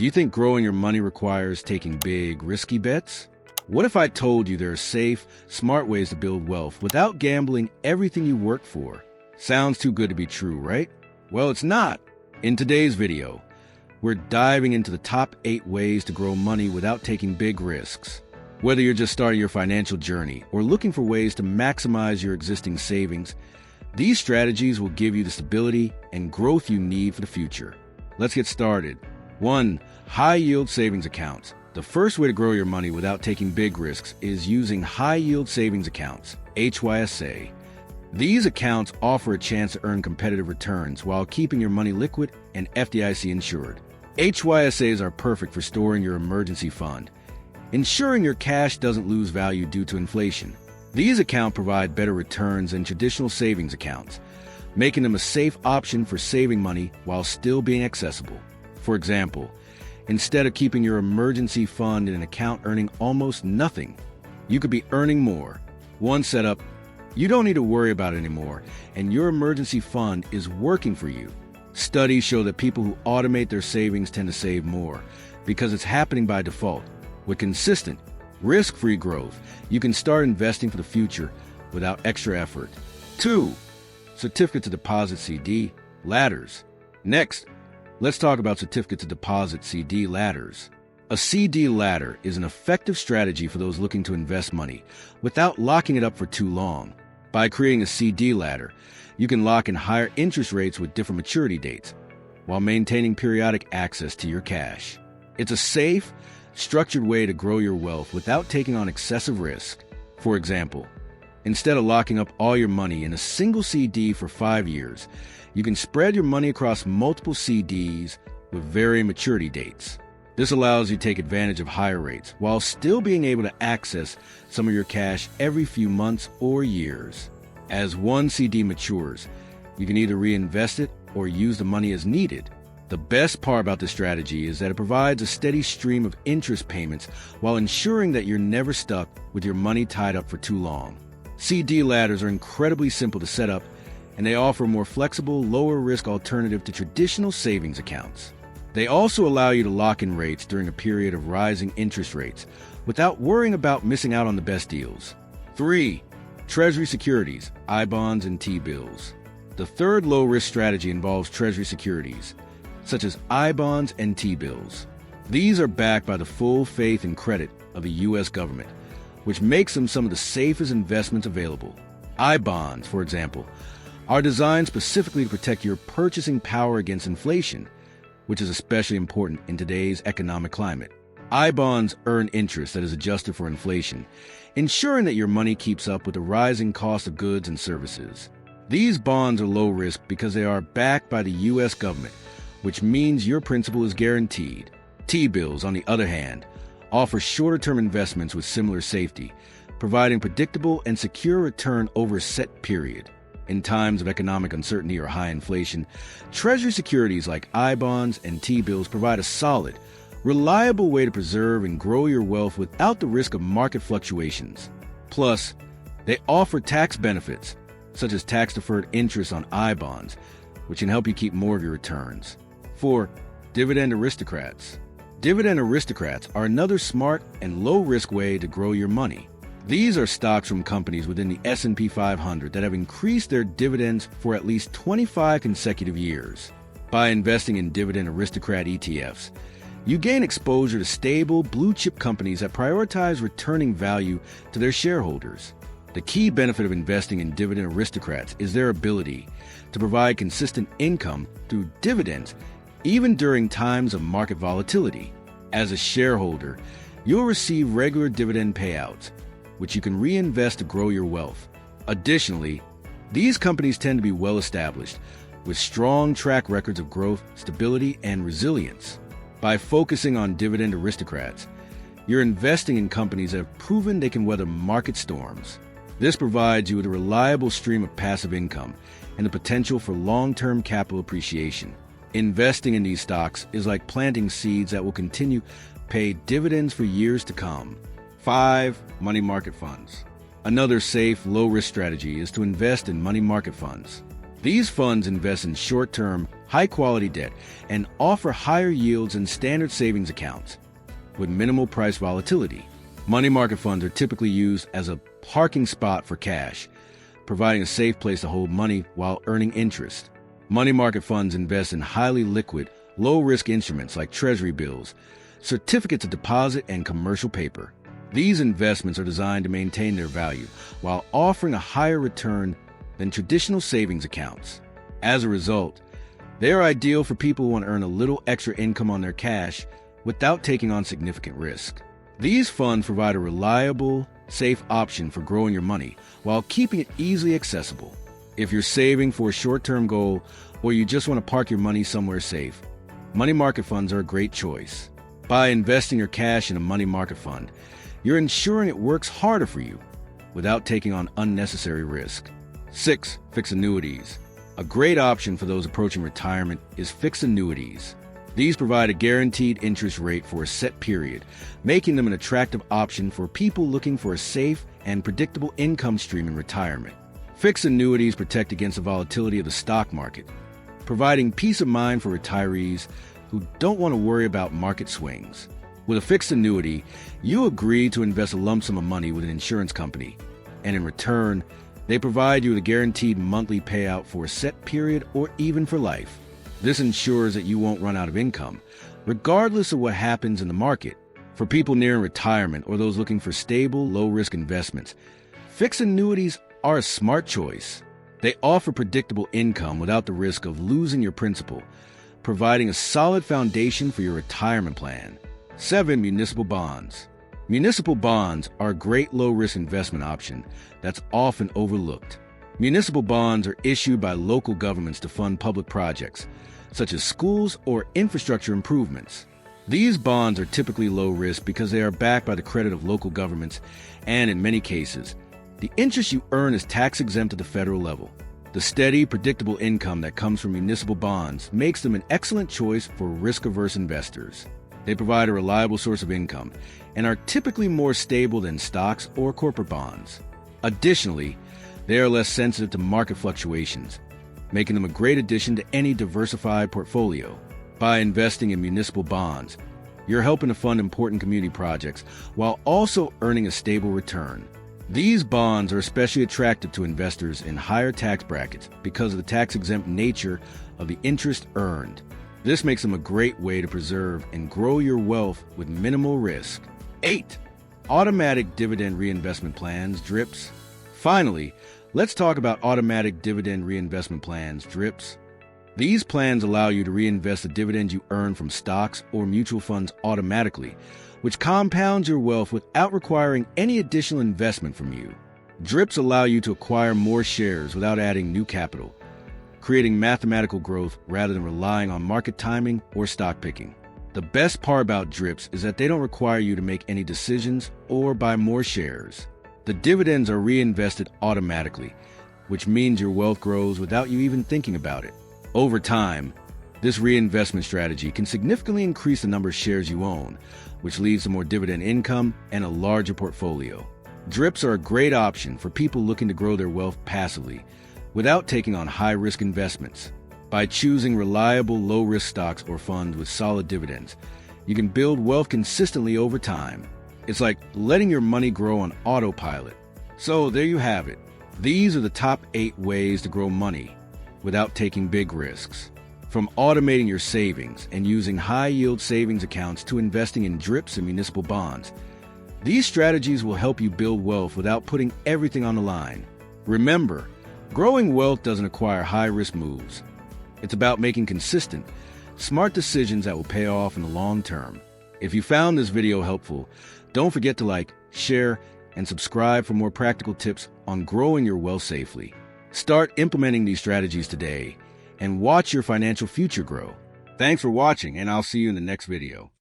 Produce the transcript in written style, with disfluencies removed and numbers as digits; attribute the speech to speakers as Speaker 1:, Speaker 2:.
Speaker 1: Do you think growing your money requires taking big, risky bets? What if I told you there are safe, smart ways to build wealth without gambling everything you work for? Sounds too good to be true, right? Well, it's not. In today's video, we're diving into the top 8 ways to grow money without taking big risks. Whether you're just starting your financial journey or looking for ways to maximize your existing savings, these strategies will give you the stability and growth you need for the future. Let's get started. 1. High-yield savings accounts. The first way to grow your money without taking big risks is using high-yield savings accounts, HYSA. These accounts offer a chance to earn competitive returns while keeping your money liquid and FDIC insured. HYSAs are perfect for storing your emergency fund, ensuring your cash doesn't lose value due to inflation. These accounts provide better returns than traditional savings accounts, making them a safe option for saving money while still being accessible. For example, instead of keeping your emergency fund in an account earning almost nothing, you could be earning more. One setup, you don't need to worry about it anymore, and your emergency fund is working for you. Studies show that people who automate their savings tend to save more because it's happening by default. With consistent, risk-free growth, you can start investing for the future without extra effort. 2. Certificate to deposit CD ladders. Next, let's talk about certificate to deposit CD ladders. A CD ladder is an effective strategy for those looking to invest money without locking it up for too long. By creating a CD ladder, you can lock in higher interest rates with different maturity dates while maintaining periodic access to your cash. It's a safe, structured way to grow your wealth without taking on excessive risk. For example, instead of locking up all your money in a single CD for 5 years, you can spread your money across multiple CDs with varying maturity dates. This allows you to take advantage of higher rates while still being able to access some of your cash every few months or years. As one CD matures, you can either reinvest it or use the money as needed. The best part about this strategy is that it provides a steady stream of interest payments while ensuring that you're never stuck with your money tied up for too long. CD ladders are incredibly simple to set up, and they offer a more flexible, lower-risk alternative to traditional savings accounts. They also allow you to lock in rates during a period of rising interest rates without worrying about missing out on the best deals. 3. Treasury securities, I-bonds, and T-bills. The third low-risk strategy involves Treasury securities, such as I-bonds and T-bills. These are backed by the full faith and credit of the U.S. government, which makes them some of the safest investments available. I-bonds, for example, are designed specifically to protect your purchasing power against inflation, which is especially important in today's economic climate. I-bonds earn interest that is adjusted for inflation, ensuring that your money keeps up with the rising cost of goods and services. These bonds are low risk because they are backed by the U.S. government, which means your principal is guaranteed. T-bills, on the other hand, offer shorter-term investments with similar safety, providing predictable and secure return over a set period. In times of economic uncertainty or high inflation, Treasury securities like I-bonds and T-bills provide a solid, reliable way to preserve and grow your wealth without the risk of market fluctuations. Plus, they offer tax benefits, such as tax-deferred interest on I-bonds, which can help you keep more of your returns. 4. Dividend aristocrats. Dividend aristocrats are another smart and low-risk way to grow your money. These are stocks from companies within the S&P 500 that have increased their dividends for at least 25 consecutive years. By investing in dividend aristocrat ETFs, you gain exposure to stable, blue-chip companies that prioritize returning value to their shareholders. The key benefit of investing in dividend aristocrats is their ability to provide consistent income through dividends, even during times of market volatility. As a shareholder, you'll receive regular dividend payouts, which you can reinvest to grow your wealth. Additionally, these companies tend to be well-established, with strong track records of growth, stability, and resilience. By focusing on dividend aristocrats, you're investing in companies that have proven they can weather market storms. This provides you with a reliable stream of passive income and the potential for long-term capital appreciation. Investing in these stocks is like planting seeds that will continue to pay dividends for years to come. 5. Money market funds. Another safe, low-risk strategy is to invest in money market funds. These funds invest in short-term, high-quality debt and offer higher yields than standard savings accounts with minimal price volatility. Money market funds are typically used as a parking spot for cash, providing a safe place to hold money while earning interest. Money market funds invest in highly liquid, low-risk instruments like treasury bills, certificates of deposit, and commercial paper. These investments are designed to maintain their value while offering a higher return than traditional savings accounts. As a result, they are ideal for people who want to earn a little extra income on their cash without taking on significant risk. These funds provide a reliable, safe option for growing your money while keeping it easily accessible. If you're saving for a short-term goal or you just want to park your money somewhere safe, money market funds are a great choice. By investing your cash in a money market fund, you're ensuring it works harder for you without taking on unnecessary risk. 6. Fixed annuities. A great option for those approaching retirement is fixed annuities. These provide a guaranteed interest rate for a set period, making them an attractive option for people looking for a safe and predictable income stream in retirement. Fixed annuities protect against the volatility of the stock market, providing peace of mind for retirees who don't want to worry about market swings. With a fixed annuity, you agree to invest a lump sum of money with an insurance company, and in return, they provide you with a guaranteed monthly payout for a set period or even for life. This ensures that you won't run out of income, regardless of what happens in the market. For people nearing retirement or those looking for stable, low-risk investments, fixed annuities are a smart choice. They offer predictable income without the risk of losing your principal, providing a solid foundation for your retirement plan. 7. Municipal bonds. Municipal bonds are a great low-risk investment option that's often overlooked. Municipal bonds are issued by local governments to fund public projects, such as schools or infrastructure improvements. These bonds are typically low risk because they are backed by the credit of local governments, and in many cases, the interest you earn is tax-exempt at the federal level. The steady, predictable income that comes from municipal bonds makes them an excellent choice for risk-averse investors. They provide a reliable source of income and are typically more stable than stocks or corporate bonds. Additionally, they are less sensitive to market fluctuations, making them a great addition to any diversified portfolio. By investing in municipal bonds, you're helping to fund important community projects while also earning a stable return. These bonds are especially attractive to investors in higher tax brackets because of the tax-exempt nature of the interest earned. This makes them a great way to preserve and grow your wealth with minimal risk. 8. Automatic dividend reinvestment plans, DRIPs. Finally, let's talk about automatic dividend reinvestment plans, DRIPs. These plans allow you to reinvest the dividends you earn from stocks or mutual funds automatically, which compounds your wealth without requiring any additional investment from you. DRIPs allow you to acquire more shares without adding new capital, creating mathematical growth rather than relying on market timing or stock picking. The best part about DRIPs is that they don't require you to make any decisions or buy more shares. The dividends are reinvested automatically, which means your wealth grows without you even thinking about it. Over time, this reinvestment strategy can significantly increase the number of shares you own, which leads to more dividend income and a larger portfolio. DRIPs are a great option for people looking to grow their wealth passively without taking on high-risk investments. By choosing reliable, low-risk stocks or funds with solid dividends, you can build wealth consistently over time. It's like letting your money grow on autopilot. So there you have it. These are the top 8 ways to grow money without taking big risks. From automating your savings and using high-yield savings accounts to investing in DRIPs and municipal bonds, these strategies will help you build wealth without putting everything on the line. Remember, growing wealth doesn't require high-risk moves. It's about making consistent, smart decisions that will pay off in the long term. If you found this video helpful, don't forget to like, share, and subscribe for more practical tips on growing your wealth safely. Start implementing these strategies today and watch your financial future grow. Thanks for watching, and I'll see you in the next video.